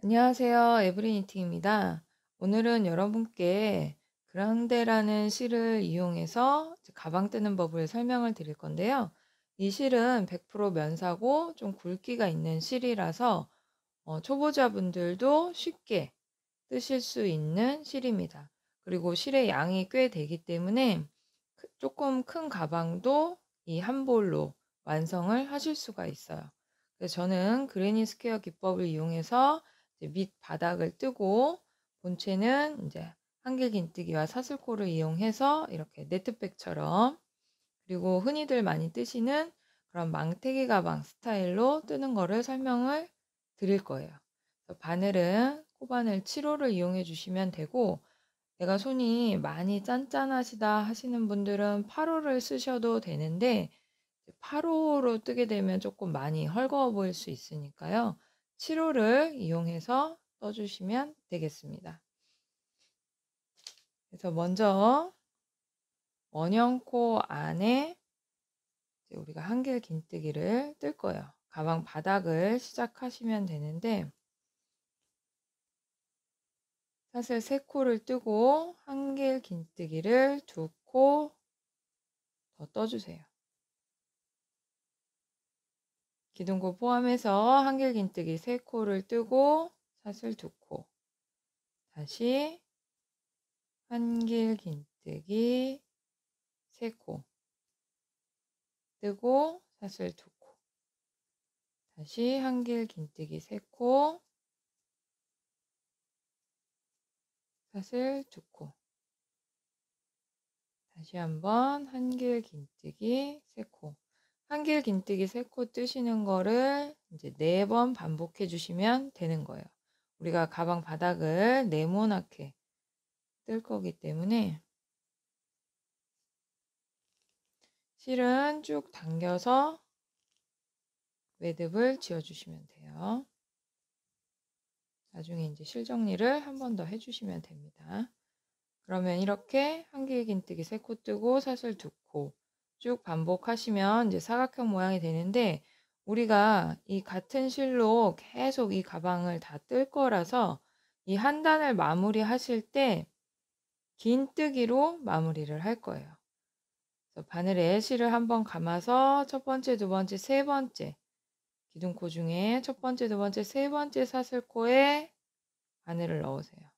안녕하세요. 에브리니팅입니다. 오늘은 여러분께 그랑데라는 실을 이용해서 가방 뜨는 법을 설명을 드릴 건데요. 이 실은 100% 면사고 좀 굵기가 있는 실이라서 초보자분들도 쉽게 뜨실 수 있는 실입니다. 그리고 실의 양이 꽤 되기 때문에 조금 큰 가방도 이 한 볼로 완성을 하실 수가 있어요. 그래서 저는 그레니 스퀘어 기법을 이용해서 이제 밑 바닥을 뜨고 본체는 이제 한길 긴뜨기와 사슬코를 이용해서 이렇게 네트백처럼, 그리고 흔히들 많이 뜨시는 그런 망태기 가방 스타일로 뜨는 거를 설명을 드릴 거예요. 바늘은 코바늘 7호를 이용해 주시면 되고, 내가 손이 많이 짠짠하시다 하시는 분들은 8호를 쓰셔도 되는데, 8호로 뜨게 되면 조금 많이 헐거워 보일 수 있으니까요. 7호를 이용해서 떠주시면 되겠습니다. 그래서 먼저 원형코 안에 우리가 한길 긴뜨기를 뜰 거예요. 가방 바닥을 시작하시면 되는데, 사슬 3코를 뜨고 한길 긴뜨기를 2코 더 떠주세요. 기둥코 포함해서 한길 긴뜨기 3코를 뜨고 사슬 2코, 다시 한길 긴뜨기 3코 뜨고 사슬 2코, 다시 한길 긴뜨기 3코, 사슬 2코, 다시 한번 한길 긴뜨기 3코. 한길 긴뜨기 3코 뜨시는 거를 이제 4번 반복해 주시면 되는 거예요. 우리가 가방 바닥을 네모나게 뜰 거기 때문에 실은 쭉 당겨서 매듭을 지어 주시면 돼요. 나중에 이제 실 정리를 한 번 더 해주시면 됩니다. 그러면 이렇게 한길 긴뜨기 3코 뜨고 사슬 2코 쭉 반복하시면 이제 사각형 모양이 되는데, 우리가 이 같은 실로 계속 이 가방을 다 뜰 거라서 이 한 단을 마무리 하실 때 긴뜨기로 마무리를 할 거예요. 그래서 바늘에 실을 한번 감아서 첫 번째, 두 번째, 세 번째 기둥코 중에 첫 번째, 두 번째, 세 번째 사슬코에 바늘을 넣으세요.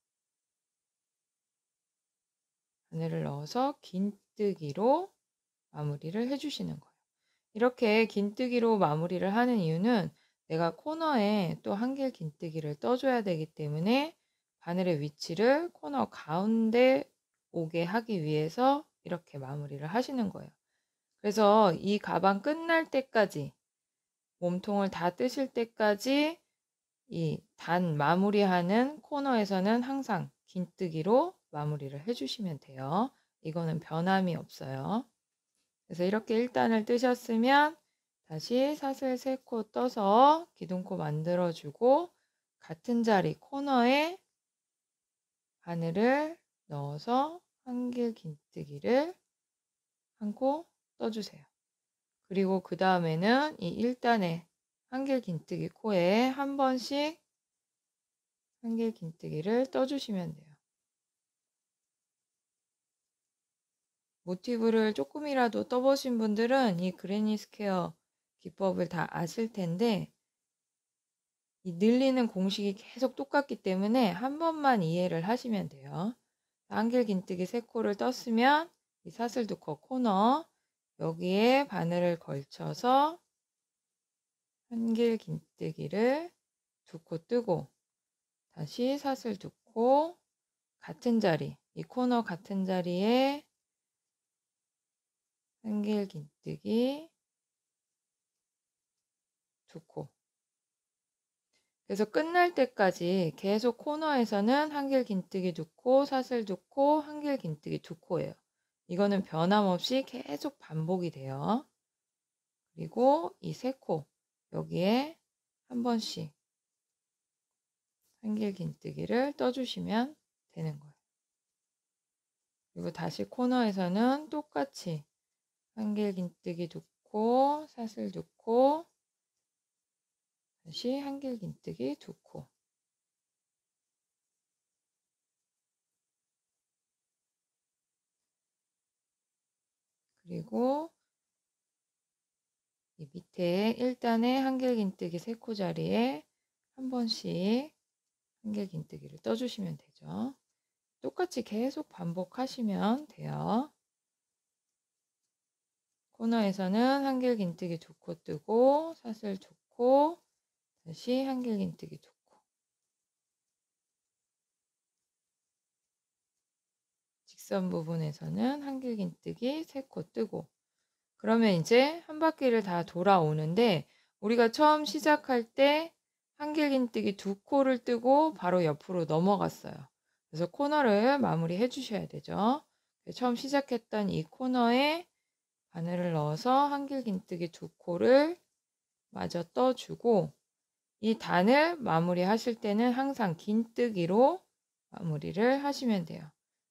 바늘을 넣어서 긴뜨기로 마무리를 해주시는 거예요. 이렇게 긴뜨기로 마무리를 하는 이유는 내가 코너에 또 한길 긴뜨기를 떠줘야 되기 때문에 바늘의 위치를 코너 가운데 오게 하기 위해서 이렇게 마무리를 하시는 거예요. 그래서 이 가방 끝날 때까지, 몸통을 다 뜨실 때까지 이 단 마무리하는 코너에서는 항상 긴뜨기로 마무리를 해주시면 돼요. 이거는 변함이 없어요. 그래서 이렇게 1단을 뜨셨으면 다시 사슬 3코 떠서 기둥코 만들어주고 같은 자리 코너에 바늘을 넣어서 한길 긴뜨기를 한 코 떠주세요. 그리고 그 다음에는 이 1단의 한길 긴뜨기 코에 한 번씩 한길 긴뜨기를 떠주시면 돼요. 모티브를 조금이라도 떠보신 분들은 이 그레니 스퀘어 기법을 다 아실 텐데, 이 늘리는 공식이 계속 똑같기 때문에 한 번만 이해를 하시면 돼요. 한길 긴뜨기 3코를 떴으면 이 사슬 2코 코너 여기에 바늘을 걸쳐서 한길 긴뜨기를 2코 뜨고 다시 사슬 2코 같은 자리, 이 코너 같은 자리에 한길 긴뜨기 2코. 그래서 끝날 때까지 계속 코너에서는 한길 긴뜨기 2코, 사슬 2코, 한길 긴뜨기 2코예요. 이거는 변함없이 계속 반복이 돼요. 그리고 이 3코 여기에 한 번씩 한길 긴뜨기를 떠주시면 되는 거예요. 그리고 다시 코너에서는 똑같이 한길 긴뜨기 2코, 사슬 2코, 다시 한길 긴뜨기 2코. 그리고 이 밑에 1단의 한길긴뜨기 3코 자리에 한 번씩 한길긴뜨기를 떠주시면 되죠. 똑같이 계속 반복하시면 돼요. 코너에서는 한길긴뜨기 2코 뜨고 사슬 2코, 다시 한길긴뜨기 2코. 직선 부분에서는 한길긴뜨기 3코 뜨고. 그러면 이제 한 바퀴를 다 돌아오는데 우리가 처음 시작할 때 한길긴뜨기 2코를 뜨고 바로 옆으로 넘어갔어요. 그래서 코너를 마무리해 주셔야 되죠. 처음 시작했던 이 코너에 바늘을 넣어서 한길긴뜨기 2코를 마저 떠주고, 이 단을 마무리하실 때는 항상 긴뜨기로 마무리를 하시면 돼요.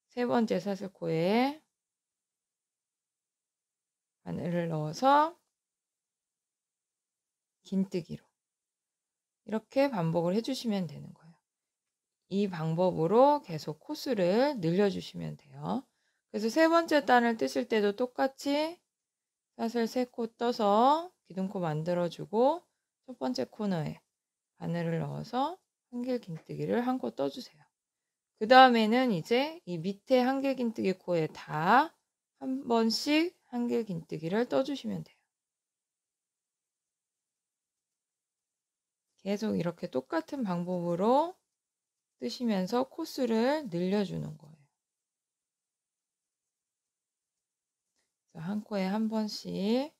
세 번째 사슬코에 바늘을 넣어서 긴뜨기로 이렇게 반복을 해주시면 되는 거예요. 이 방법으로 계속 코수를 늘려주시면 돼요. 그래서 세 번째 단을 뜨실 때도 똑같이 사슬 3코 떠서 기둥코 만들어주고 첫 번째 코너에 바늘을 넣어서 한길긴뜨기를 한 코 떠주세요. 그 다음에는 이제 이 밑에 한길긴뜨기 코에 다 한 번씩 한길긴뜨기를 떠주시면 돼요. 계속 이렇게 똑같은 방법으로 뜨시면서 코수를 늘려주는 거예요. 한 코에 한 번씩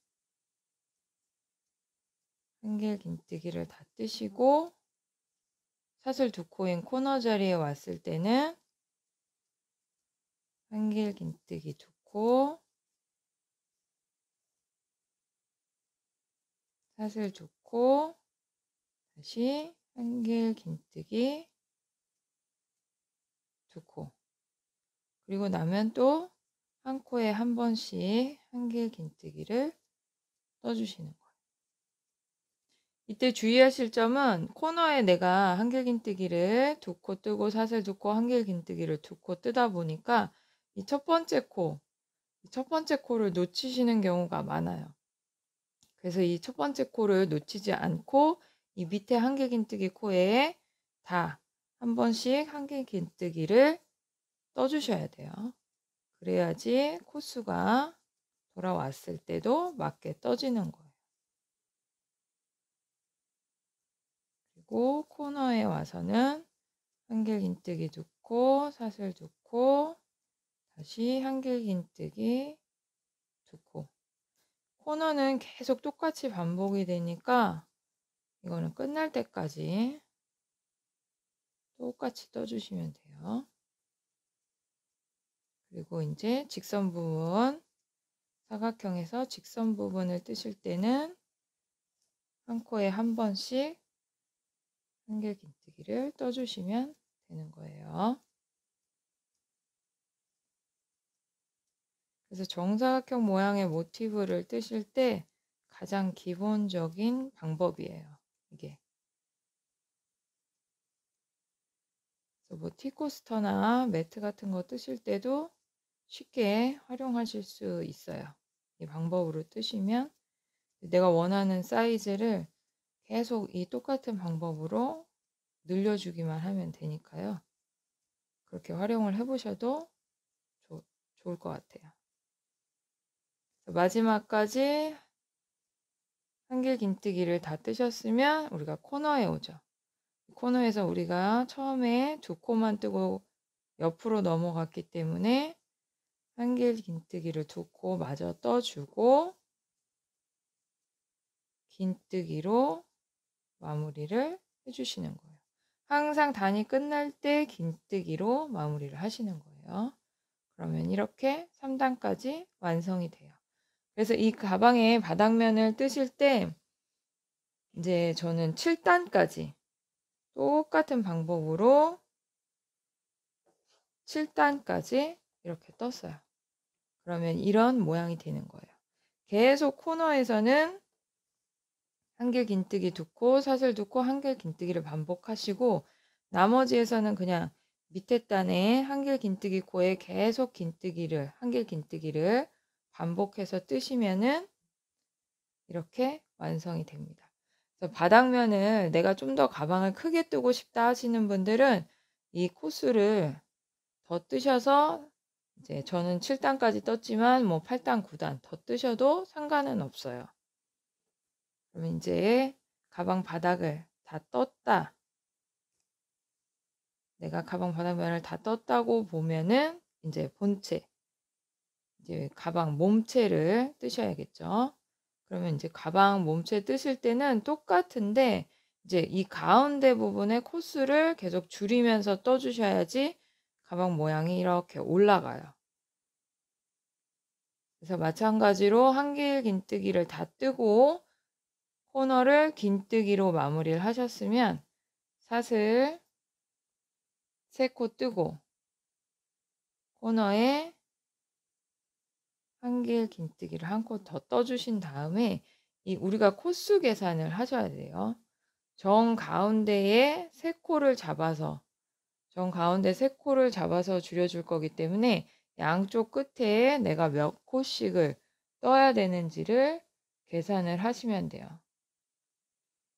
한길긴뜨기를 다 뜨시고, 사슬 2코인 코너 자리에 왔을 때는 한길긴뜨기 2코, 사슬 2코, 다시 한길긴뜨기 2코. 그리고 나면 또 한 코에 한 번씩 한길긴뜨기를 떠주시는 거예요. 이때 주의하실 점은 코너에 내가 한길긴뜨기를 2코 뜨고 사슬 2코, 한길긴뜨기를 2코 뜨다 보니까 이 첫 번째 코를 놓치시는 경우가 많아요. 그래서 이 첫 번째 코를 놓치지 않고 이 밑에 한길긴뜨기 코에 다 한 번씩 한길긴뜨기를 떠주셔야 돼요. 그래야지 코수가 돌아왔을 때도 맞게 떠지는 거예요. 그리고 코너에 와서는 한길긴뜨기 2코, 사슬 2코, 다시 한길긴뜨기 2코. 코너는 계속 똑같이 반복이 되니까 이거는 끝날 때까지 똑같이 떠주시면 돼요. 그리고 이제 직선 부분, 사각형에서 직선 부분을 뜨실 때는 한 코에 한 번씩 한길긴뜨기를 떠주시면 되는 거예요. 그래서 정사각형 모양의 모티브를 뜨실 때 가장 기본적인 방법이에요, 이게. 그래서 뭐 티코스터나 매트 같은 거 뜨실 때도 쉽게 활용하실 수 있어요. 이 방법으로 뜨시면 내가 원하는 사이즈를 계속 이 똑같은 방법으로 늘려주기만 하면 되니까요. 그렇게 활용을 해보셔도 좋을 것 같아요. 마지막까지 한길긴뜨기를 다 뜨셨으면 우리가 코너에 오죠. 코너에서 우리가 처음에 2코만 뜨고 옆으로 넘어갔기 때문에 한길긴뜨기를 2코 마저 떠주고 긴뜨기로 마무리를 해주시는 거예요. 항상 단이 끝날 때 긴뜨기로 마무리를 하시는 거예요. 그러면 이렇게 3단까지 완성이 돼요. 그래서 이 가방의 바닥면을 뜨실 때 이제 저는 7단까지 똑같은 방법으로 7단까지 이렇게 떴어요. 그러면 이런 모양이 되는 거예요. 계속 코너에서는 한길긴뜨기 2코, 사슬 2코, 한길긴뜨기를 반복하시고 나머지에서는 그냥 밑에 단에 한길긴뜨기 코에 계속 한길긴뜨기를 반복해서 뜨시면은 이렇게 완성이 됩니다. 그래서 바닥면을 내가 좀 더 가방을 크게 뜨고 싶다 하시는 분들은 이 코스를 더 뜨셔서 이제 저는 7단까지 떴지만 뭐 8단, 9단 더 뜨셔도 상관은 없어요. 그러면 이제 가방 바닥을 다 떴다. 내가 가방 바닥면을 다 떴다고 보면은 이제 본체, 이제 가방 몸체를 뜨셔야겠죠. 그러면 이제 가방 몸체 뜨실 때는 똑같은데 이제 이 가운데 부분의 코스를 계속 줄이면서 떠주셔야지 가방 모양이 이렇게 올라가요. 그래서 마찬가지로 한길 긴뜨기를 다 뜨고 코너를 긴뜨기로 마무리를 하셨으면 사슬 3코 뜨고 코너에 한길 긴뜨기를 한 코 더 떠주신 다음에 이 우리가 코스 계산을 하셔야 돼요. 정 가운데에 3코를 잡아서 줄여줄 거기 때문에 양쪽 끝에 내가 몇 코씩을 떠야 되는지를 계산을 하시면 돼요.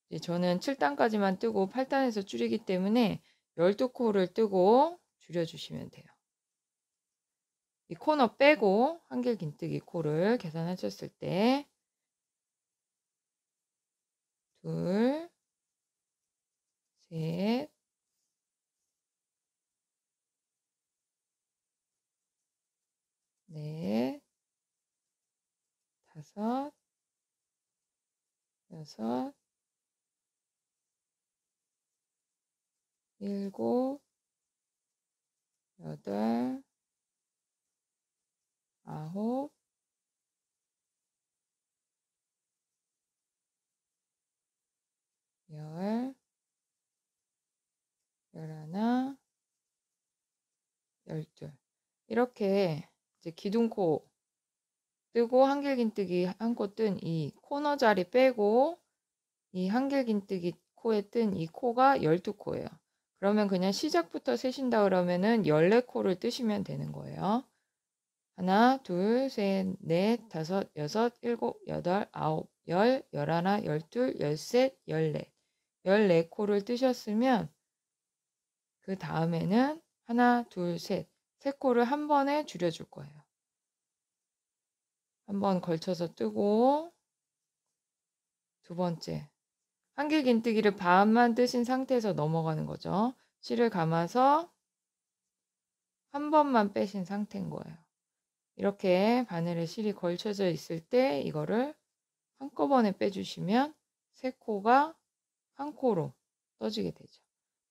이제 저는 7단까지만 뜨고 8단에서 줄이기 때문에 12코를 뜨고 줄여주시면 돼요. 이 코너 빼고 한길 긴뜨기 코를 계산하셨을 때 둘, 셋, 넷, 다섯, 여섯, 일곱, 여덟, 아홉, 열, 열하나, 열둘. 이렇게 이제 기둥코 뜨고 한길긴뜨기 한 코 뜬 이 코너 자리 빼고 이 한길긴뜨기 코에 뜬 이 코가 12코예요. 그러면 그냥 시작부터 세신다 그러면은 14코를 뜨시면 되는 거예요. 하나, 둘, 셋, 넷, 다섯, 여섯, 일곱, 여덟, 아홉, 열, 열하나, 열둘, 열셋, 열넷. 14코를 뜨셨으면 그 다음에는 하나, 둘, 셋, 3코를 한 번에 줄여줄 거예요. 한 번 걸쳐서 뜨고 두 번째 한길긴뜨기를 반만 뜨신 상태에서 넘어가는 거죠. 실을 감아서 한 번만 빼신 상태인 거예요. 이렇게 바늘에 실이 걸쳐져 있을 때 이거를 한꺼번에 빼주시면 3코가 한 코로 떠지게 되죠.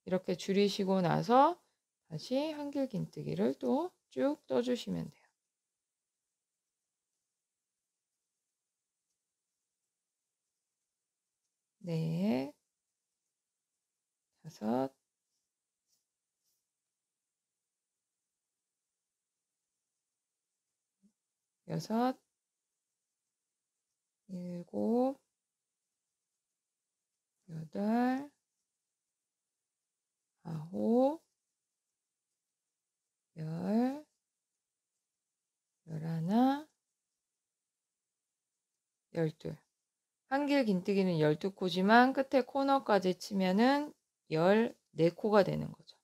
이렇게 줄이시고 나서 다시 한길긴뜨기를 또 쭉 떠주시면 돼요. 넷, 다섯, 여섯, 일곱, 여덟, 아홉, 열, 열하나, 열둘. 한길긴뜨기는 12코지만 끝에 코너까지 치면은 14코가 되는 거죠.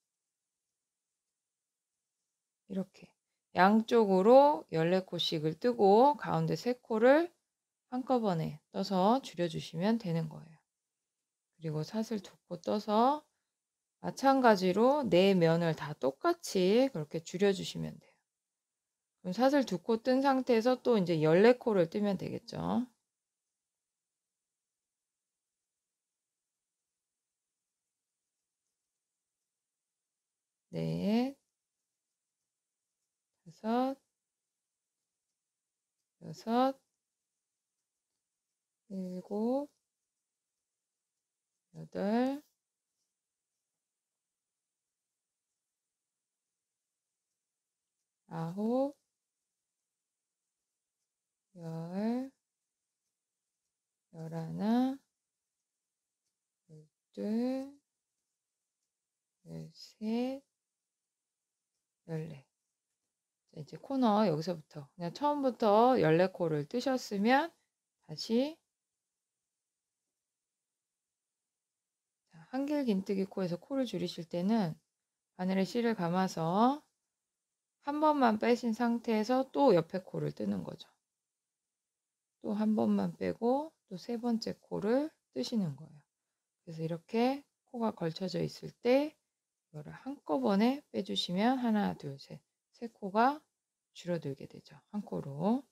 이렇게 양쪽으로 14코씩을 뜨고 가운데 3코를 한꺼번에 떠서 줄여주시면 되는 거예요. 그리고 사슬 2코 떠서 마찬가지로 네 면을 다 똑같이 그렇게 줄여주시면 돼요. 그럼 사슬 2코 뜬 상태에서 또 이제 14코를 뜨면 되겠죠. 넷, 다섯, 여섯, 일곱, 여덟, 아홉, 열, 열하나, 열둘, 열셋, 열넷. 이제 코너 여기서부터 그냥 처음부터 14코를 뜨셨으면 다시 한길 긴뜨기 코에서 코를 줄이실 때는 바늘에 실을 감아서 한 번만 빼신 상태에서 또 옆에 코를 뜨는 거죠. 또 한 번만 빼고 또 세 번째 코를 뜨시는 거예요. 그래서 이렇게 코가 걸쳐져 있을 때 이거를 한꺼번에 빼주시면 하나, 둘, 셋, 세 코가 줄어들게 되죠. 한 코로.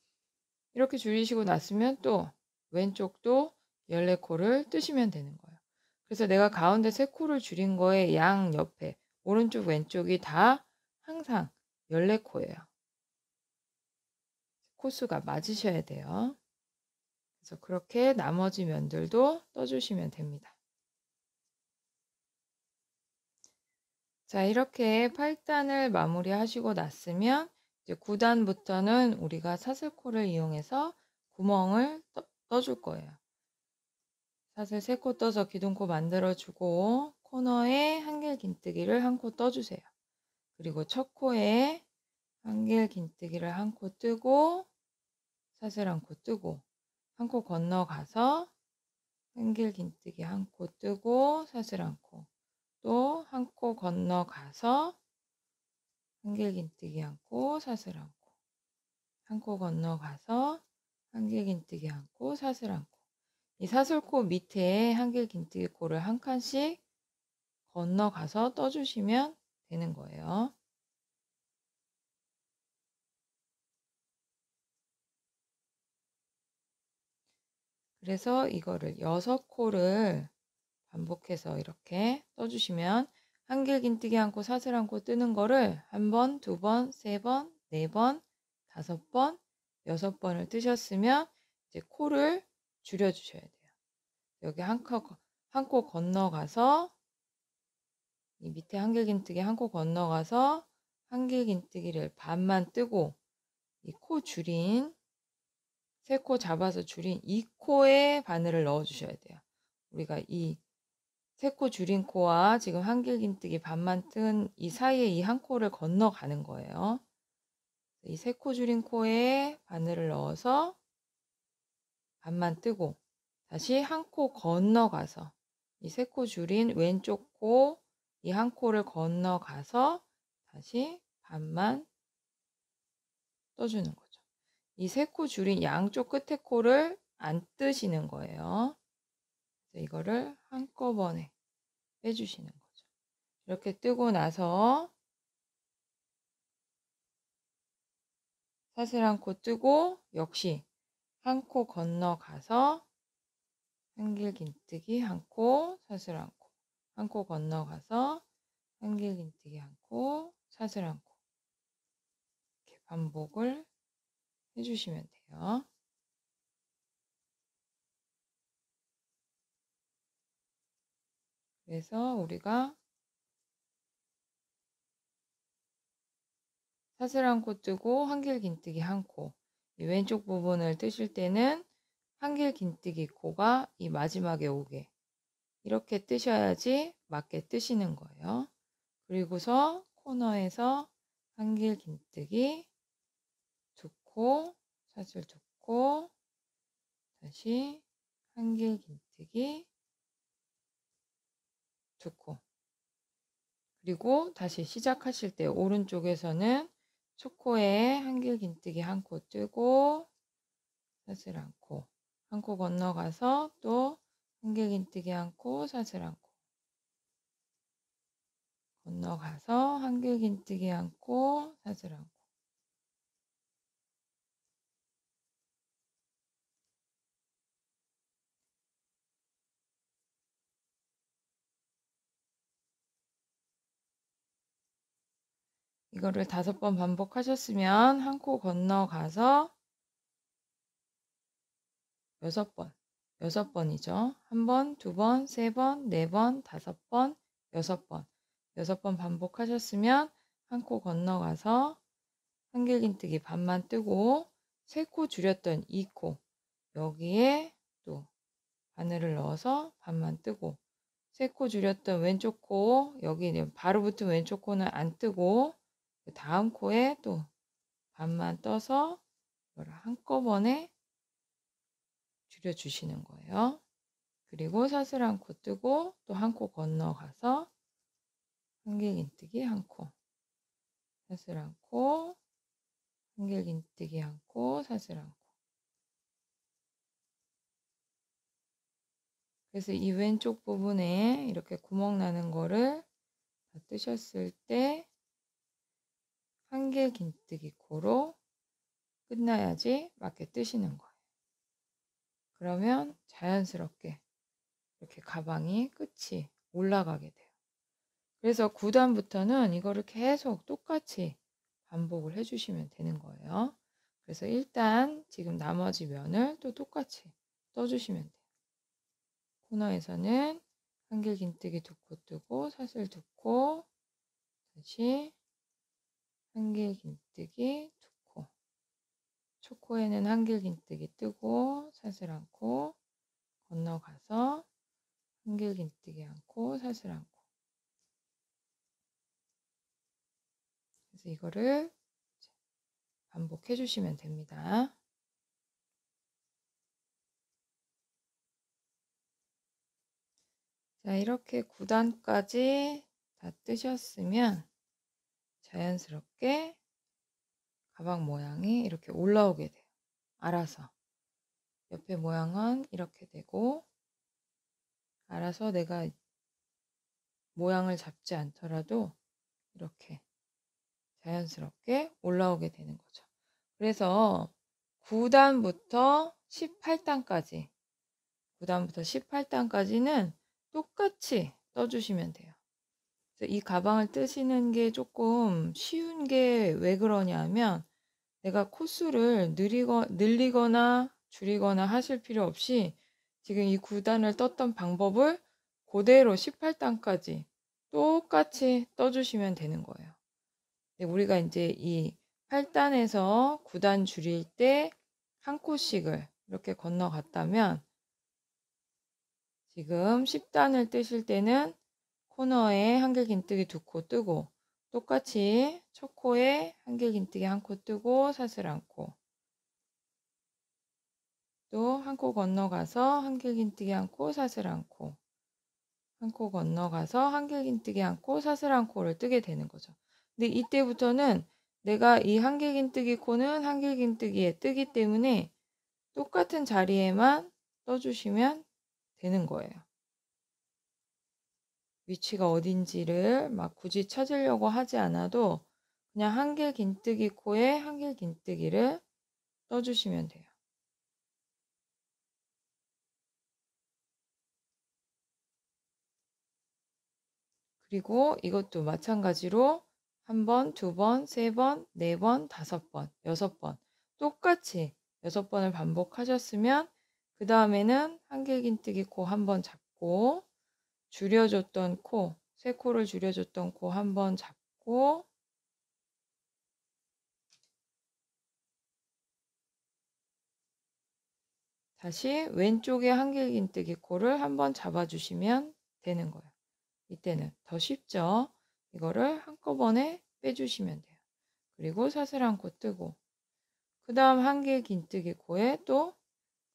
이렇게 줄이시고 났으면 또 왼쪽도 14코를 뜨시면 되는 거예요. 그래서 내가 가운데 3코를 줄인 거에 양 옆에 오른쪽 왼쪽이 다 항상 14코예요. 코수가 맞으셔야 돼요. 그래서 그렇게 나머지 면들도 떠주시면 됩니다. 자, 이렇게 8단을 마무리 하시고 났으면 이제 9단부터는 우리가 사슬코를 이용해서 구멍을 떠줄 거예요. 사슬 3코 떠서 기둥코 만들어주고 코너에 한길 긴뜨기를 한 코 떠주세요. 그리고 첫 코에 한길 긴뜨기를 한 코 뜨고 사슬 한 코 뜨고 한 코 건너가서 한길 긴뜨기 한 코 뜨고 사슬 한 코, 또 한 코 건너가서 한길 긴뜨기 한 코, 사슬 한 코, 한 코 건너가서 한길 긴뜨기 한 코, 사슬 한 코. 이 사슬코 밑에 한길 긴뜨기 코를 한 칸씩 건너가서 떠주시면 되는 거예요. 그래서 이거를 6코를 반복해서 이렇게 떠주시면 한길 긴뜨기 한 코, 사슬 한 코 뜨는 거를 한 번, 두 번, 세 번, 네 번, 5번, 6번을 뜨셨으면 이제 코를 줄여주셔야 돼요. 여기 한 코 건너가서 이 밑에 한길 긴뜨기 한 코 건너가서 한길 긴뜨기를 반만 뜨고 이 코 줄인 3코 잡아서 줄인 이 코에 바늘을 넣어 주셔야 돼요. 우리가 이 3코 줄인 코와 지금 한길 긴뜨기 반만 뜬 이 사이에 이 한 코를 건너가는 거예요. 이 3코 줄인 코에 바늘을 넣어서 반만 뜨고 다시 한 코 건너가서 이 3코 줄인 왼쪽 코 이 한 코를 건너가서 다시 반만 떠주는 거죠. 이 3코 줄인 양쪽 끝에 코를 안 뜨시는 거예요. 그래서 이거를 한꺼번에 빼주시는 거죠. 이렇게 뜨고 나서 사슬 한 코 뜨고 역시 한 코 건너가서 한길 긴뜨기 한 코, 사슬 한 코, 한 코 건너가서 한길 긴뜨기 한 코, 사슬 한 코. 이렇게 반복을 해주시면 돼요. 그래서 우리가 사슬 한 코 뜨고 한길 긴뜨기 한 코, 이 왼쪽 부분을 뜨실 때는 한길 긴뜨기 코가 이 마지막에 오게 이렇게 뜨셔야지 맞게 뜨시는 거예요. 그리고서 코너에서 한길 긴뜨기 2코, 사슬 2코, 다시 한길 긴뜨기 2코. 그리고 다시 시작하실 때 오른쪽에서는 첫 코에 한길 긴뜨기 한 코 뜨고 사슬 한 코, 한 코 건너가서 또 한길 긴뜨기 한 코, 사슬 한 코, 건너가서 한길 긴뜨기 한 코, 사슬 한 코. 이거를 5번 반복하셨으면 한 코 건너가서 6번, 6번이죠. 한 번, 두 번, 세 번, 네 번, 5번, 6번. 6번 반복하셨으면 한 코 건너가서 한길 긴뜨기 반만 뜨고 3코 줄였던 2코 여기에 또 바늘을 넣어서 반만 뜨고 3코 줄였던 왼쪽 코 여기 바로 붙은 왼쪽 코는 안 뜨고 그 다음 코에 또 반만 떠서 이걸 한꺼번에 줄여주시는 거예요. 그리고 사슬 한 코 뜨고 또 한 코 건너가서 한길긴뜨기 한 코, 사슬 한 코, 한길긴뜨기 한 코, 사슬 한 코. 그래서 이 왼쪽 부분에 이렇게 구멍 나는 거를 다 뜨셨을 때 한길긴뜨기 코로 끝나야지 맞게 뜨시는 거예요. 그러면 자연스럽게 이렇게 가방이 끝이 올라가게 돼요. 그래서 9단부터는 이거를 계속 똑같이 반복을 해주시면 되는 거예요. 그래서 일단 지금 나머지 면을 또 똑같이 떠주시면 돼요. 코너에서는 한길긴뜨기 2코 뜨고 사슬 2코, 다시 한길긴뜨기 2코, 초코에는 한길긴뜨기 뜨고 사슬 1코, 건너가서 한길긴뜨기 1코, 사슬 1코. 그래서 이거를 반복해 주시면 됩니다. 자, 이렇게 9단까지 다 뜨셨으면 자연스럽게 가방 모양이 이렇게 올라오게 돼요. 알아서. 옆에 모양은 이렇게 되고 알아서 내가 모양을 잡지 않더라도 이렇게 자연스럽게 올라오게 되는 거죠. 그래서 9단부터 18단까지 9단부터 18단까지는 똑같이 떠주시면 돼요. 그래서 이 가방을 뜨시는 게 조금 쉬운 게 왜 그러냐면 내가 코수를 늘리거나 줄이거나 하실 필요 없이 지금 이 9단을 떴던 방법을 그대로 18단까지 똑같이 떠주시면 되는 거예요. 우리가 이제 이 8단에서 9단 줄일 때 한 코씩을 이렇게 건너갔다면 지금 10단을 뜨실 때는 코너에 한길긴뜨기 2코 뜨고 똑같이 첫 코에 한길긴뜨기 1코 뜨고 사슬 1코, 또 한 코 건너가서 한길긴뜨기 1코, 사슬 1코, 한 코 건너가서 한길긴뜨기 1코, 사슬 1코를 뜨게 되는 거죠. 근데 이때부터는 내가 이 한길긴뜨기 코는 한길긴뜨기에 뜨기 때문에 똑같은 자리에만 떠주시면 되는 거예요. 위치가 어딘지를 막 굳이 찾으려고 하지 않아도 그냥 한길긴뜨기 코에 한길긴뜨기를 떠주시면 돼요. 그리고 이것도 마찬가지로 1번, 2번, 3번, 4번, 5번, 6번 똑같이 6번을 반복하셨으면 그 다음에는 한길긴뜨기 코 1번 잡고 줄여줬던 코, 3코를 줄여줬던 코 1번 잡고 다시 왼쪽에 한길긴뜨기 코를 1번 잡아주시면 되는 거예요. 이때는 더 쉽죠? 이거를 한꺼번에 빼주시면 돼요. 그리고 사슬 1코 뜨고 그 다음 한길긴뜨기 코에 또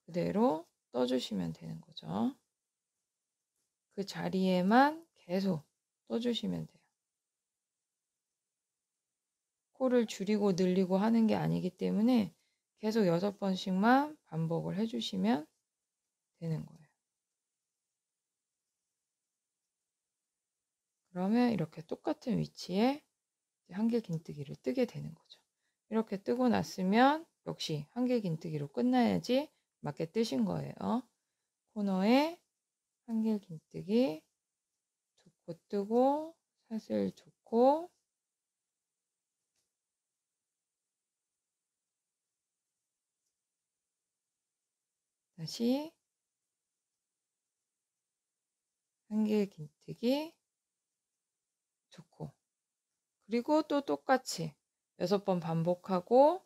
그대로 떠주시면 되는 거죠. 그 자리에만 계속 떠주시면 돼요. 코를 줄이고 늘리고 하는 게 아니기 때문에 계속 6번씩만 반복을 해주시면 되는 거예요. 그러면 이렇게 똑같은 위치에 한길긴뜨기를 뜨게 되는 거죠. 이렇게 뜨고 났으면 역시 한길긴뜨기로 끝나야지 맞게 뜨신 거예요. 코너에 한길긴뜨기 2코 뜨고 사슬 2코, 다시 한길긴뜨기 2코, 그리고 또 똑같이 6번 반복하고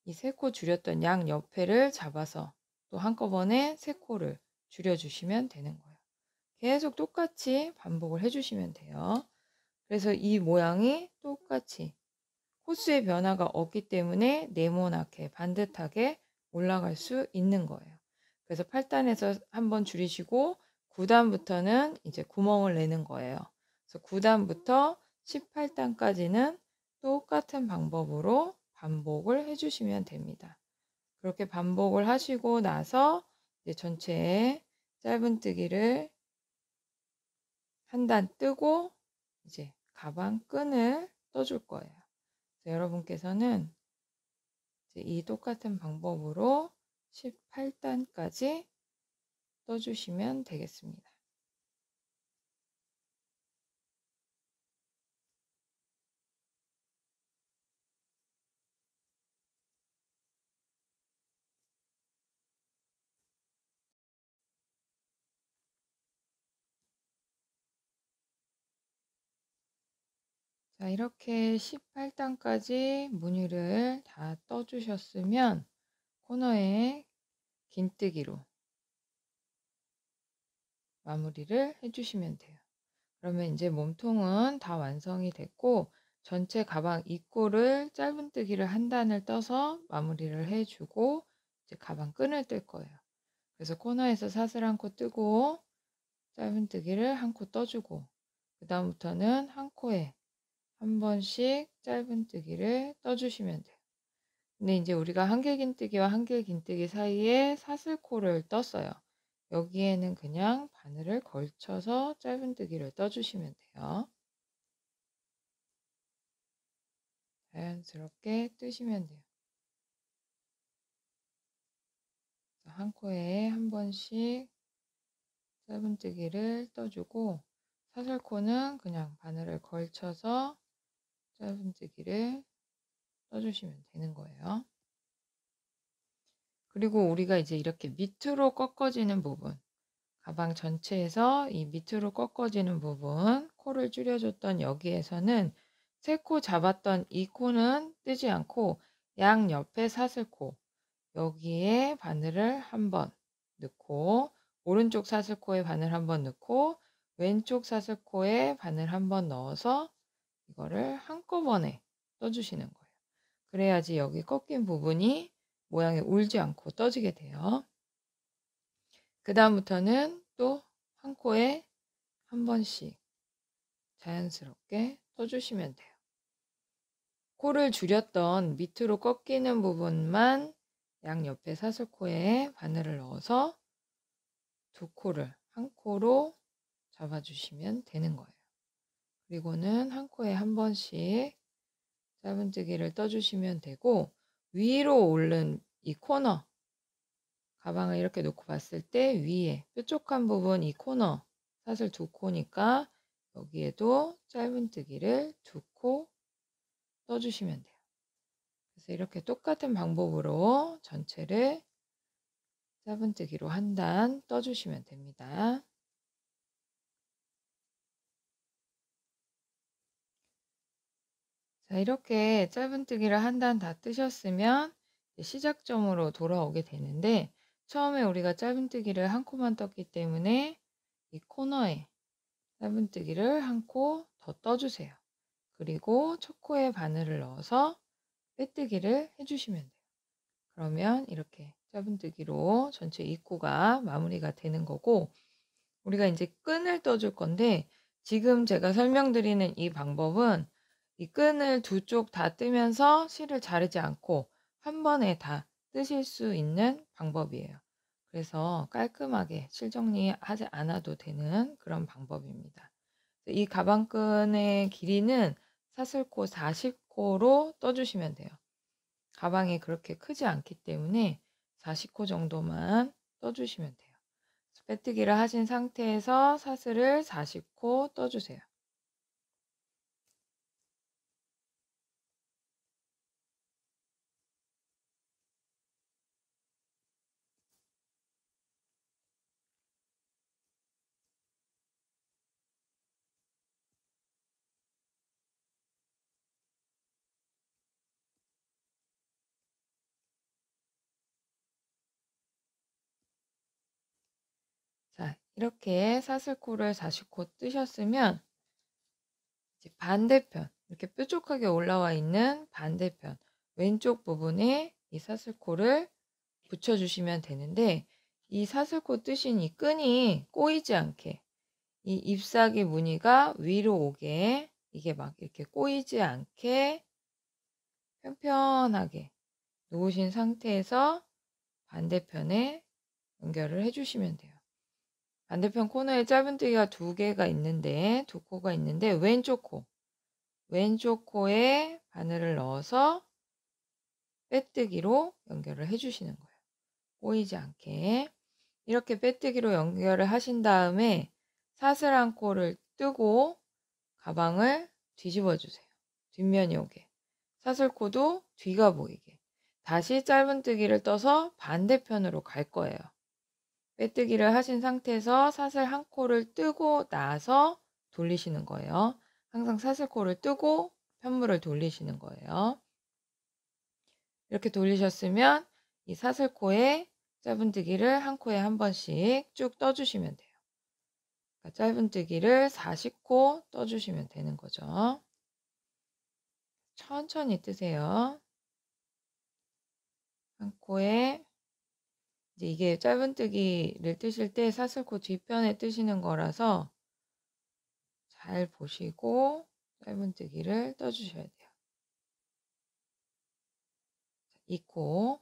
이 3코 줄였던 양 옆에를 잡아서 또 한꺼번에 3코를 줄여주시면 되는 거예요. 계속 똑같이 반복을 해주시면 돼요. 그래서 이 모양이 똑같이 코스의 변화가 없기 때문에 네모나게 반듯하게 올라갈 수 있는 거예요. 그래서 8단에서 한번 줄이시고 9단부터는 이제 구멍을 내는 거예요. 그래서 9단부터 18단까지는 똑같은 방법으로 반복을 해주시면 됩니다. 그렇게 반복을 하시고 나서 이제 전체에 짧은뜨기를 한 단 뜨고 이제 가방 끈을 떠줄 거예요. 그래서 여러분께서는 이제 이 똑같은 방법으로 18단까지 떠주시면 되겠습니다. 자, 이렇게 18단까지 무늬를 다 떠주셨으면 코너에 긴뜨기로 마무리를 해주시면 돼요. 그러면 이제 몸통은 다 완성이 됐고 전체 가방 입구를 짧은뜨기를 한 단을 떠서 마무리를 해주고 이제 가방 끈을 뜰 거예요. 그래서 코너에서 사슬 한 코 뜨고 짧은뜨기를 한 코 떠주고 그 다음부터는 한 코에 한 번씩 짧은뜨기를 떠주시면 돼요. 근데 이제 우리가 한길긴뜨기와 한길긴뜨기 사이에 사슬코를 떴어요. 여기에는 그냥 바늘을 걸쳐서 짧은뜨기를 떠주시면 돼요. 자연스럽게 뜨시면 돼요. 한 코에 한 번씩 짧은뜨기를 떠주고 사슬코는 그냥 바늘을 걸쳐서 짧은뜨기를 떠주시면 되는 거예요. 그리고 우리가 이제 이렇게 밑으로 꺾어지는 부분, 가방 전체에서 이 밑으로 꺾어지는 부분, 코를 줄여줬던 여기에서는 세 코 잡았던 이 코는 뜨지 않고 양 옆에 사슬코, 여기에 바늘을 한번 넣고 오른쪽 사슬코에 바늘 한번 넣고 왼쪽 사슬코에 바늘 한번 넣어서 이거를 한꺼번에 떠주시는 거예요. 그래야지 여기 꺾인 부분이 모양이 울지 않고 떠지게 돼요. 그 다음부터는 또 한 코에 한 번씩 자연스럽게 떠주시면 돼요. 코를 줄였던 밑으로 꺾이는 부분만 양옆에 사슬코에 바늘을 넣어서 두 코를 한 코로 잡아주시면 되는 거예요. 그리고는 한 코에 한 번씩 짧은뜨기를 떠주시면 되고 위로 오른 이 코너 가방을 이렇게 놓고 봤을 때 위에 뾰족한 부분 이 코너 사슬 두 코니까 여기에도 짧은뜨기를 두 코 떠주시면 돼요. 그래서 이렇게 똑같은 방법으로 전체를 짧은뜨기로 한 단 떠주시면 됩니다. 자, 이렇게 짧은뜨기를 한 단 다 뜨셨으면 시작점으로 돌아오게 되는데 처음에 우리가 짧은뜨기를 한 코만 떴기 때문에 이 코너에 짧은뜨기를 한 코 더 떠주세요. 그리고 첫 코에 바늘을 넣어서 빼뜨기를 해주시면 돼요. 그러면 이렇게 짧은뜨기로 전체 입구가 마무리가 되는 거고 우리가 이제 끈을 떠줄 건데 지금 제가 설명드리는 이 방법은 이 끈을 두 쪽 다 뜨면서 실을 자르지 않고 한 번에 다 뜨실 수 있는 방법이에요. 그래서 깔끔하게 실 정리하지 않아도 되는 그런 방법입니다. 이 가방끈의 길이는 사슬코 40코로 떠주시면 돼요. 가방이 그렇게 크지 않기 때문에 40코 정도만 떠주시면 돼요. 빼뜨기를 하신 상태에서 사슬을 40코 떠주세요. 자, 이렇게 사슬코를 40코 뜨셨으면 이제 반대편 이렇게 뾰족하게 올라와 있는 반대편 왼쪽 부분에 이 사슬코를 붙여주시면 되는데, 이 사슬코 뜨신 이 끈이 꼬이지 않게, 이 잎사귀 무늬가 위로 오게, 이게 막 이렇게 꼬이지 않게 편편하게 놓으신 상태에서 반대편에 연결을 해주시면 돼요. 반대편 코너에 짧은뜨기가 2개가 있는데, 2코가 있는데, 왼쪽 코에 바늘을 넣어서 빼뜨기로 연결을 해주시는 거예요. 꼬이지 않게. 이렇게 빼뜨기로 연결을 하신 다음에 사슬한 코를 뜨고 가방을 뒤집어 주세요. 뒷면이 오게. 사슬코도 뒤가 보이게. 다시 짧은뜨기를 떠서 반대편으로 갈 거예요. 빼뜨기를 하신 상태에서 사슬 한 코를 뜨고 나서 돌리시는 거예요. 항상 사슬코를 뜨고 편물을 돌리시는 거예요. 이렇게 돌리셨으면 이 사슬코에 짧은뜨기를 한 코에 한 번씩 쭉 떠주시면 돼요. 그러니까 짧은뜨기를 40코 떠주시면 되는 거죠. 천천히 뜨세요. 한 코에 이제 이게 짧은뜨기를 뜨실 때 사슬코 뒤편에 뜨시는 거라서 잘 보시고 짧은뜨기를 떠주셔야 돼요. 2코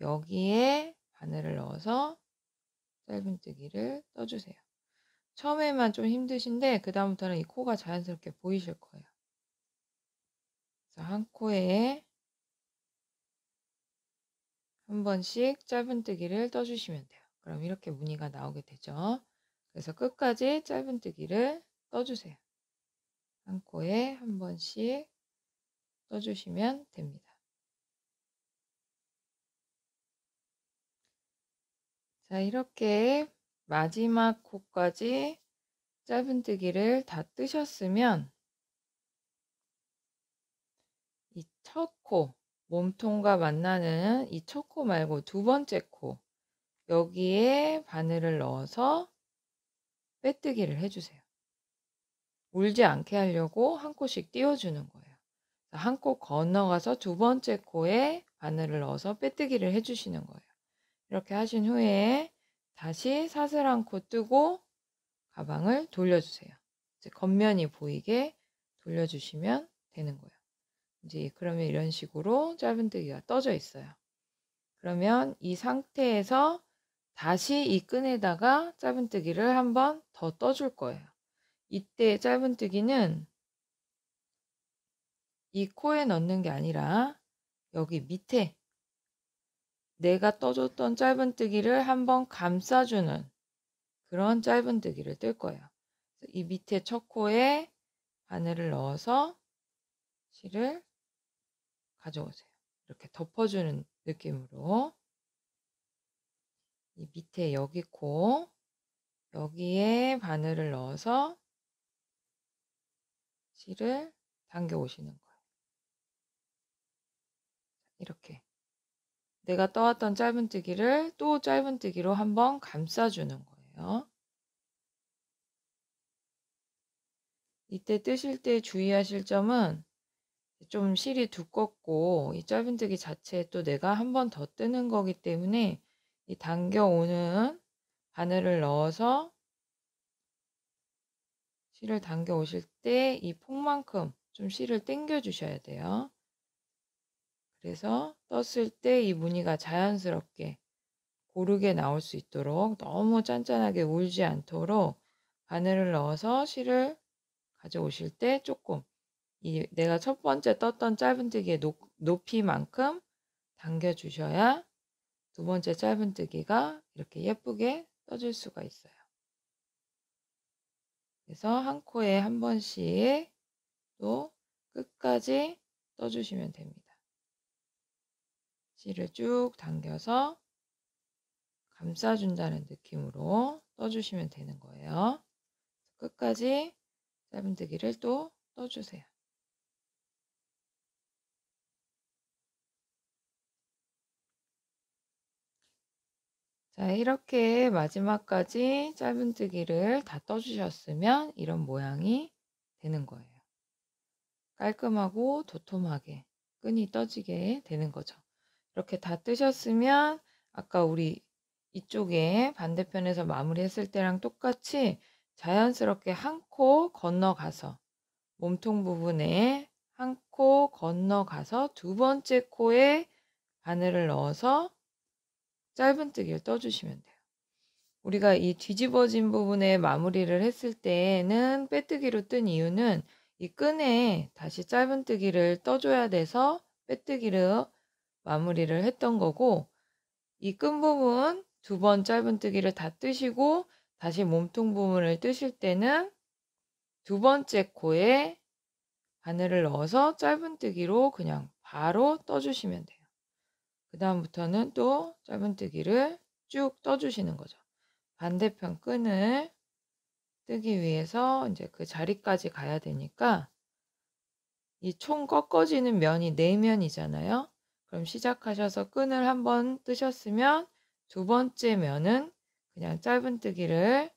여기에 바늘을 넣어서 짧은뜨기를 떠주세요. 처음에만 좀 힘드신데 그 다음부터는 이 코가 자연스럽게 보이실 거예요. 그래서 한 코에 한 번씩 짧은뜨기를 떠주시면 돼요. 그럼 이렇게 무늬가 나오게 되죠. 그래서 끝까지 짧은뜨기를 떠주세요. 한 코에 한 번씩 떠주시면 됩니다. 자, 이렇게 마지막 코까지 짧은뜨기를 다 뜨셨으면 이 첫 코, 몸통과 만나는 이 첫 코 말고 2번째 코, 여기에 바늘을 넣어서 빼뜨기를 해주세요. 울지 않게 하려고 한 코씩 띄워주는 거예요. 한 코 건너가서 2번째 코에 바늘을 넣어서 빼뜨기를 해주시는 거예요. 이렇게 하신 후에 다시 사슬 한 코 뜨고 가방을 돌려주세요. 이제 겉면이 보이게 돌려주시면 되는 거예요. 이제 그러면 이런 식으로 짧은뜨기가 떠져 있어요. 그러면 이 상태에서 다시 이 끈에다가 짧은뜨기를 한 번 더 떠줄 거예요. 이때 짧은뜨기는 이 코에 넣는 게 아니라 여기 밑에 내가 떠줬던 짧은뜨기를 한번 감싸주는 그런 짧은뜨기를 뜰 거예요. 이 밑에 첫 코에 바늘을 넣어서 실을 가져오세요. 이렇게 덮어주는 느낌으로 이 밑에 여기 코 여기에 바늘을 넣어서 실을 당겨 오시는 거예요. 이렇게 내가 떠왔던 짧은뜨기를 또 짧은뜨기로 한번 감싸주는 거예요. 이때 뜨실 때 주의하실 점은 좀 실이 두껍고 이 짧은뜨기 자체에 또 내가 한 번 더 뜨는 거기 때문에 이 당겨오는 바늘을 넣어서 실을 당겨 오실 때 이 폭만큼 좀 실을 당겨 주셔야 돼요. 그래서 떴을 때 이 무늬가 자연스럽게 고르게 나올 수 있도록 너무 짠짠하게 울지 않도록 바늘을 넣어서 실을 가져오실 때 조금 이 내가 첫 번째 떴던 짧은뜨기의 높이만큼 당겨 주셔야 두 번째 짧은뜨기가 이렇게 예쁘게 떠질 수가 있어요. 그래서 한 코에 한 번씩 또 끝까지 떠주시면 됩니다. 실을 쭉 당겨서 감싸준다는 느낌으로 떠주시면 되는 거예요. 끝까지 짧은뜨기를 또 떠주세요. 자, 이렇게 마지막까지 짧은뜨기를 다 떠주셨으면 이런 모양이 되는 거예요. 깔끔하고 도톰하게 끈이 떠지게 되는 거죠. 이렇게 다 뜨셨으면 아까 우리 이쪽에 반대편에서 마무리했을 때랑 똑같이 자연스럽게 한 코 건너가서 몸통 부분에 한 코 건너가서 두 번째 코에 바늘을 넣어서 짧은뜨기를 떠주시면 돼요. 우리가 이 뒤집어진 부분에 마무리를 했을 때는 빼뜨기로 뜬 이유는 이 끈에 다시 짧은뜨기를 떠줘야 돼서 빼뜨기를 마무리를 했던 거고, 이 끈 부분 두 번 짧은뜨기를 다 뜨시고 다시 몸통 부분을 뜨실 때는 두 번째 코에 바늘을 넣어서 짧은뜨기로 그냥 바로 떠주시면 돼요. 그 다음부터는 또 짧은뜨기를 쭉 떠주시는 거죠. 반대편 끈을 뜨기 위해서 이제 그 자리까지 가야 되니까 이 총 꺾어지는 면이 4면이잖아요. 그럼 시작하셔서 끈을 한번 뜨셨으면 두 번째 면은 그냥 짧은뜨기를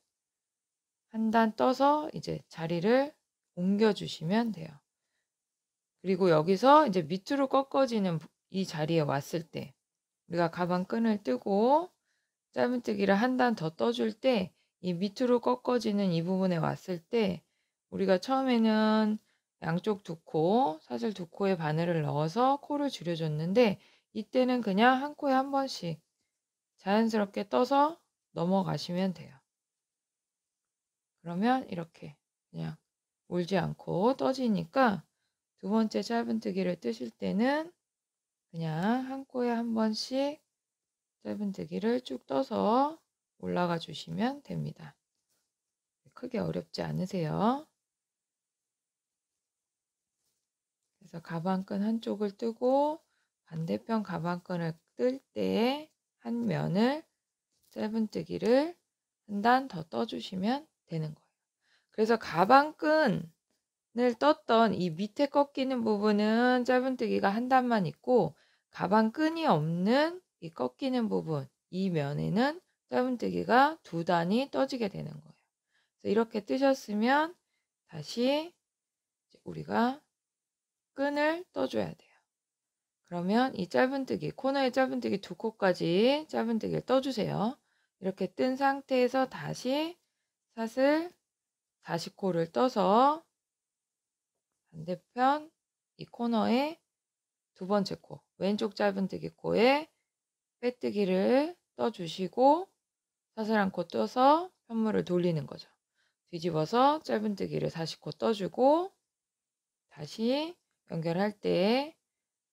한 단 떠서 이제 자리를 옮겨 주시면 돼요. 그리고 여기서 이제 밑으로 꺾어지는 이 자리에 왔을 때 우리가 가방 끈을 뜨고 짧은뜨기를 한 단 더 떠줄 때 이 밑으로 꺾어지는 이 부분에 왔을 때 우리가 처음에는 양쪽 두 코, 사실 두 코에 바늘을 넣어서 코를 줄여줬는데 이때는 그냥 한 코에 한 번씩 자연스럽게 떠서 넘어가시면 돼요. 그러면 이렇게 그냥 울지 않고 떠지니까 두 번째 짧은뜨기를 뜨실 때는 그냥 한 코에 한 번씩 짧은뜨기를 쭉 떠서 올라가 주시면 됩니다. 크게 어렵지 않으세요. 그래서 가방끈 한쪽을 뜨고 반대편 가방끈을 뜰 때 한 면을 짧은뜨기를 한 단 더 떠주시면 되는 거예요. 그래서 가방끈을 떴던 이 밑에 꺾이는 부분은 짧은뜨기가 한 단만 있고 가방끈이 없는 이 꺾이는 부분, 이 면에는 짧은뜨기가 두 단이 떠지게 되는 거예요. 그래서 이렇게 뜨셨으면 다시 우리가 끈을 떠줘야 돼요. 그러면 이 짧은뜨기, 코너의 짧은뜨기 두 코까지 짧은뜨기를 떠주세요. 이렇게 뜬 상태에서 다시 사슬 40코를 떠서 반대편 이 코너에 두 번째 코, 왼쪽 짧은뜨기 코에 빼뜨기를 떠주시고 사슬 한 코 떠서 편물을 돌리는 거죠. 뒤집어서 짧은뜨기를 40코 떠주고 다시 연결할 때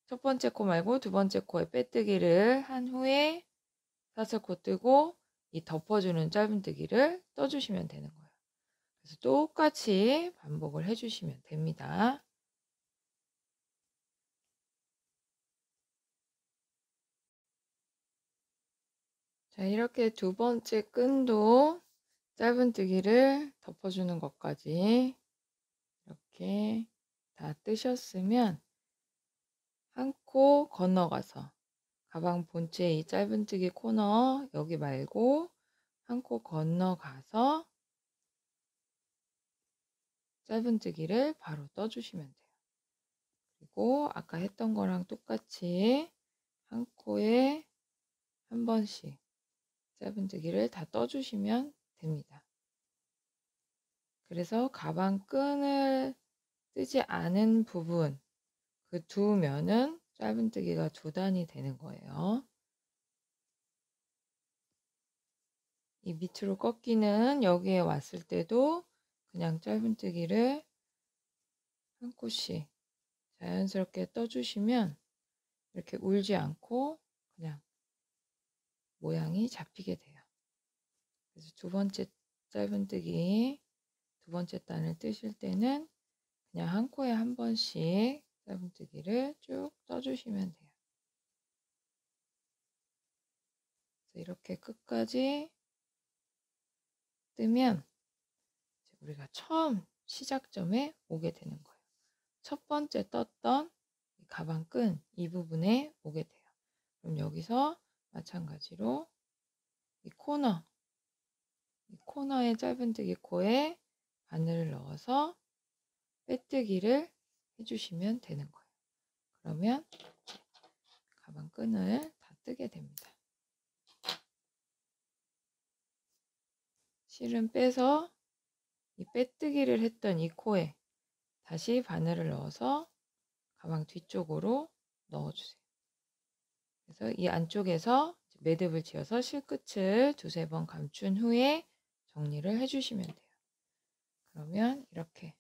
첫 번째 코 말고 두 번째 코에 빼뜨기를 한 후에 사슬코 뜨고 이 덮어주는 짧은뜨기를 떠주시면 되는 거예요. 그래서 똑같이 반복을 해주시면 됩니다. 자, 이렇게 두 번째 끈도 짧은뜨기를 덮어주는 것까지 이렇게 다 뜨셨으면 한 코 건너가서 가방 본체 이 짧은뜨기 코너 여기 말고 한 코 건너가서 짧은뜨기를 바로 떠주시면 돼요. 그리고 아까 했던 거랑 똑같이 한 코에 한 번씩 짧은뜨기를 다 떠주시면 됩니다. 그래서 가방 끈을 뜨지 않은 부분 그 두 면은 짧은뜨기가 두 단이 되는 거예요. 이 밑으로 꺾이는 여기에 왔을 때도 그냥 짧은뜨기를 한 코씩 자연스럽게 떠주시면 이렇게 울지 않고 그냥 모양이 잡히게 돼요. 그래서 두 번째 짧은뜨기 두 번째 단을 뜨실 때는 그냥 한 코에 한 번씩 짧은뜨기를 쭉 떠주시면 돼요. 이렇게 끝까지 뜨면 우리가 처음 시작점에 오게 되는 거예요. 첫 번째 떴던 가방끈 이 부분에 오게 돼요. 그럼 여기서 마찬가지로 이 코너의 짧은뜨기 코에 바늘을 넣어서 빼뜨기를 해주시면 되는 거예요. 그러면 가방 끈을 다 뜨게 됩니다. 실은 빼서 이 빼뜨기를 했던 이 코에 다시 바늘을 넣어서 가방 뒤쪽으로 넣어주세요. 그래서 이 안쪽에서 매듭을 지어서 실끝을 두세 번 감춘 후에 정리를 해주시면 돼요. 그러면 이렇게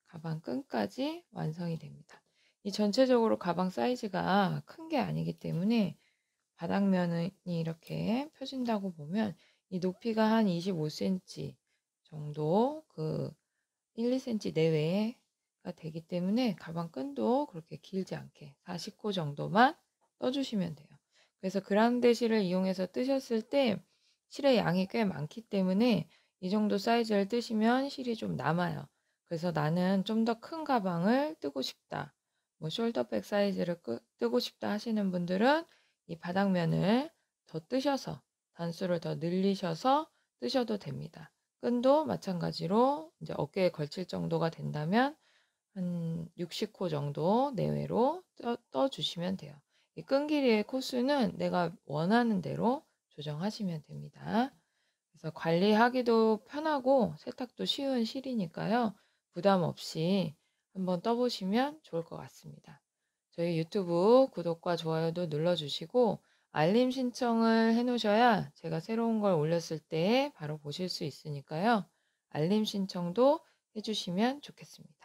가방 끈까지 완성이 됩니다. 이 전체적으로 가방 사이즈가 큰 게 아니기 때문에 바닥면이 이렇게 펴진다고 보면 이 높이가 한 25cm 정도 1, 2cm 내외가 되기 때문에 가방 끈도 그렇게 길지 않게 40코 정도만 떠주시면 돼요. 그래서 그랑데 실을 이용해서 뜨셨을 때 실의 양이 꽤 많기 때문에 이 정도 사이즈를 뜨시면 실이 좀 남아요. 그래서 나는 좀 더 큰 가방을 뜨고 싶다. 뭐 숄더백 사이즈를 뜨고 싶다 하시는 분들은 이 바닥면을 더 뜨셔서 단수를 더 늘리셔서 뜨셔도 됩니다. 끈도 마찬가지로 이제 어깨에 걸칠 정도가 된다면 한 60코 정도 내외로 떠주시면 돼요. 이 끈 길이의 코수는 내가 원하는 대로 조정하시면 됩니다. 그래서 관리하기도 편하고 세탁도 쉬운 실이니까요. 부담 없이 한번 떠보시면 좋을 것 같습니다. 저희 유튜브 구독과 좋아요도 눌러주시고 알림 신청을 해놓으셔야 제가 새로운 걸 올렸을 때 바로 보실 수 있으니까요. 알림 신청도 해주시면 좋겠습니다.